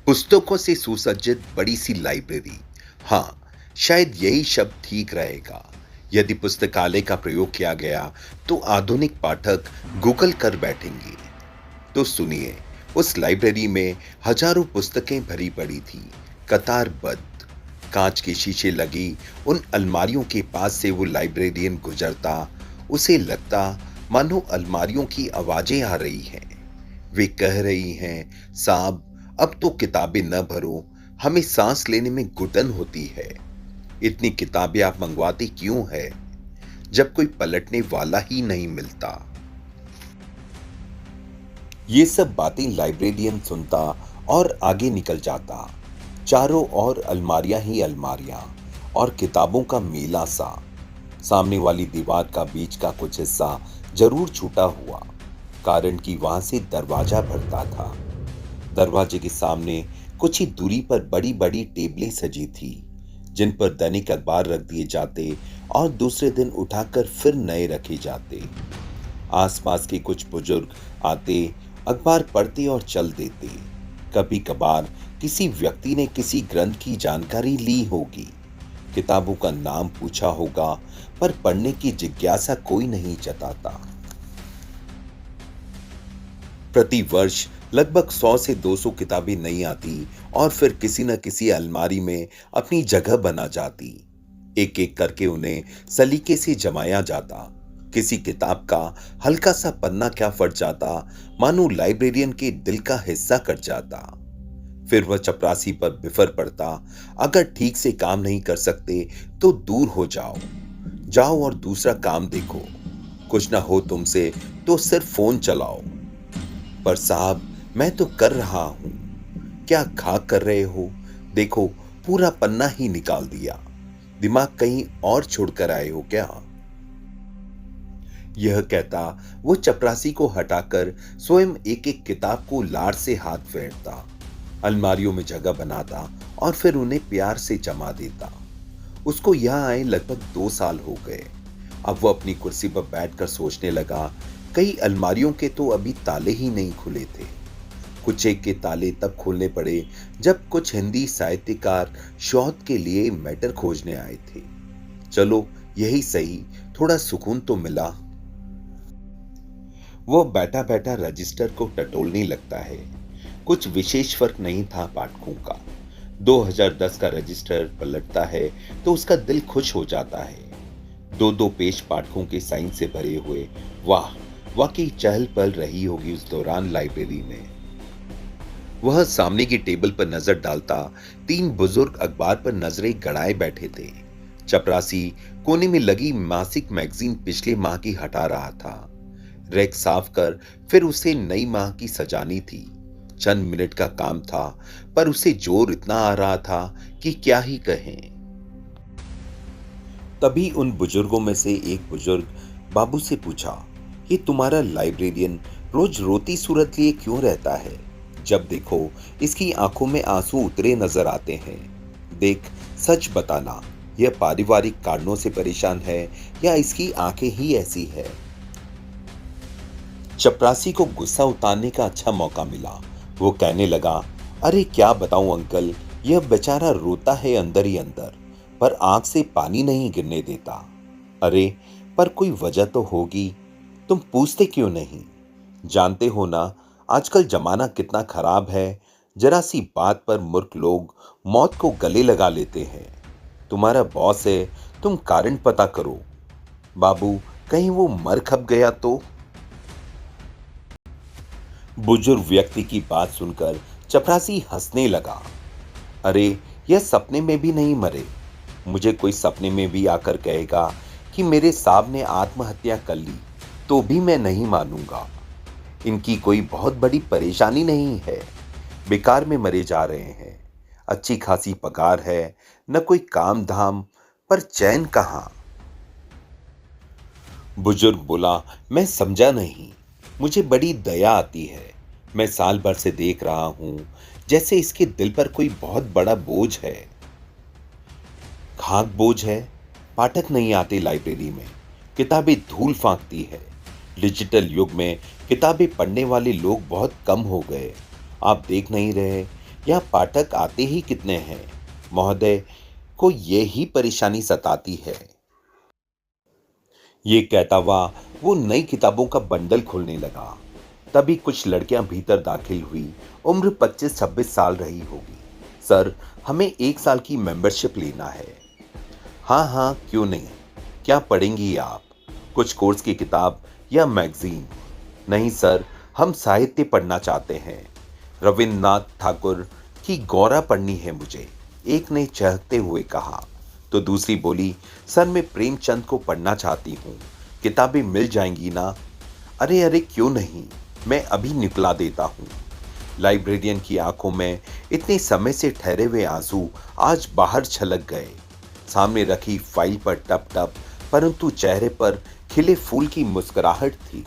पुस्तकों से सुसज्जित बड़ी सी लाइब्रेरी। हाँ, शायद यही शब्द ठीक रहेगा। यदि पुस्तकालय का प्रयोग किया गया तो आधुनिक पाठक गूगल कर बैठेंगे। तो सुनिए, उस लाइब्रेरी में हजारों पुस्तकें भरी पड़ी थी, कतारबद्ध। कांच के शीशे लगी उन अलमारियों के पास से वो लाइब्रेरियन गुजरता, उसे लगता मानो अलमारियों की आवाजें आ रही हैं। वे कह रही हैं, साहब, अब तो किताबें न भरो, हमें सांस लेने में घुटन होती है। इतनी किताबें आप मंगवाते क्यों है, जब कोई पलटने वाला ही नहीं मिलता। ये सब बातें लाइब्रेरियन सुनता और आगे निकल जाता। चारों ओर अलमारियां ही अलमारियां और किताबों का मेला सा। सामने वाली दीवार का बीच का कुछ हिस्सा जरूर छूटा हुआ, कारण कि वहां से दरवाजा भरता था। दरवाजे के सामने कुछ ही दूरी पर बड़ी बड़ी टेबलें सजी थी, जिन पर दैनिक अखबार रख दिए जाते और दूसरे दिन उठाकर फिर नए रखे जाते। आसपास के कुछ बुजुर्ग आते, अखबार पढ़ते और चल देते। कभी कभार किसी व्यक्ति ने किसी ग्रंथ की जानकारी ली होगी, किताबों का नाम पूछा होगा, पर पढ़ने की जिज्ञासा कोई नहीं जताता। प्रति वर्ष लगभग 100 से 200 किताबें नई आती और फिर किसी न किसी अलमारी में अपनी जगह बना जाती। एक एक करके उन्हें सलीके से जमाया जाता। किसी किताब का हल्का सा पन्ना क्या फट जाता, मानो लाइब्रेरियन के दिल का हिस्सा कट जाता। फिर वह चपरासी पर बिफर पड़ता, अगर ठीक से काम नहीं कर सकते तो दूर हो जाओ, जाओ और दूसरा काम देखो। कुछ ना हो तुमसे तो सिर्फ फोन चलाओ। पर साहब, मैं तो कर रहा हूं। क्या खाक कर रहे हो? देखो, पूरा पन्ना ही निकाल दिया। दिमाग कहीं और छोड़कर आए हो क्या? यह कहता वो चपरासी को हटाकर स्वयं एक एक किताब को लार से हाथ फेरता, अलमारियों में जगह बनाता और फिर उन्हें प्यार से जमा देता। उसको यहां आए लगभग 2 साल हो गए। अब वो अपनी कुर्सी पर बैठकर सोचने लगा, कई अलमारियों के तो अभी ताले ही नहीं खुले थे। कुछ एक के ताले तब खोलने पड़े जब कुछ हिंदी साहित्यकार शोध के लिए मैटर खोजने आए थे। चलो, यही सही, थोड़ा सुकून तो मिला। वो बैठा बैठा रजिस्टर को टटोलने लगता है। कुछ विशेष फर्क नहीं था पाठकों का। 2010 का रजिस्टर पलटता है तो उसका दिल खुश हो जाता है। दो दो पेज पाठकों के साइन से भरे हुए। वाह, वाकई चहल पहल रही होगी उस दौरान लाइब्रेरी में। वह सामने की टेबल पर नजर डालता, 3 बुजुर्ग अखबार पर नजरें गड़ाए बैठे थे। चपरासी कोने में लगी मासिक मैगजीन पिछले माह की हटा रहा था। रैक साफ कर फिर उसे नई माह की सजानी थी। चंद मिनट का काम था, पर उसे जोर इतना आ रहा था कि क्या ही कहें। तभी उन बुजुर्गों में से एक बुजुर्ग बाबू से पूछा, ये तुम्हारा लाइब्रेरियन रोज रोती सूरत लिए क्यों रहता है? जब देखो इसकी आंखों में आंसू उतरे नजर आते हैं। देख, सच बताना, यह पारिवारिक कारणों से परेशान है या इसकी आंखें ही ऐसी है? चपरासी को गुस्सा उतारने का अच्छा मौका मिला। वो कहने लगा, अरे क्या बताऊं अंकल, यह बेचारा रोता है अंदर ही अंदर, पर आंख से पानी नहीं गिरने देता। अरे, पर कोई वजह तो होगी, तुम पूछते क्यों नहीं? जानते हो ना, आजकल जमाना कितना खराब है। जरा सी बात पर मूर्ख लोग मौत को गले लगा लेते हैं। तुम्हारा बॉस है, तुम कारण पता करो। बाबू, कहीं वो मर खप गया तो? बुजुर्ग व्यक्ति की बात सुनकर चपरासी हंसने लगा। अरे, यह सपने में भी नहीं मरे। मुझे कोई सपने में भी आकर कहेगा कि मेरे साहब ने आत्महत्या कर ली, तो भी मैं नहीं मानूंगा। इनकी कोई बहुत बड़ी परेशानी नहीं है, बेकार में मरे जा रहे हैं। अच्छी खासी पगार है, न कोई काम धाम, पर चैन कहां? बुजुर्ग बोला, मैं समझा नहीं। मुझे बड़ी दया आती है। मैं साल भर से देख रहा हूं जैसे इसके दिल पर कोई बहुत बड़ा बोझ है। खाक बोझ है। पाठक नहीं आते लाइब्रेरी में, किताबें धूल फांकती है। डिजिटल युग में किताबें पढ़ने वाले लोग बहुत कम हो गए। आप देख नहीं रहे, यहाँ पाठक आते ही कितने हैं? महोदय को ये ही परेशानी सताती है। ये कहता हुआ वो नई किताबों का बंडल खोलने लगा। तभी कुछ लड़कियां भीतर दाखिल हुई। उम्र 25-26 साल रही होगी। सर, हमें 1 साल की मेंबरशिप लेना है। हाँ हाँ, क्यों नहीं। क्या पढ़ेंगी आप? कुछ कोर्स की किताब या मैगजीन? नहीं सर, हम साहित्य पढ़ना चाहते हैं। रविन्द्रनाथ ठाकुर की गौरा पढ़नी है मुझे, एक ने चहकते हुए कहा। तो दूसरी बोली, सर मैं प्रेमचंद को पढ़ना चाहती हूँ, किताबें मिल जाएंगी ना? अरे अरे क्यों नहीं, मैं अभी निकला देता हूँ। लाइब्रेरियन की आंखों में इतने समय से ठहरे हुए आंसू आज बाहर छलक गए। सामने रखी फाइल पर टप टप, परंतु चेहरे पर खिले फूल की मुस्कुराहट थी।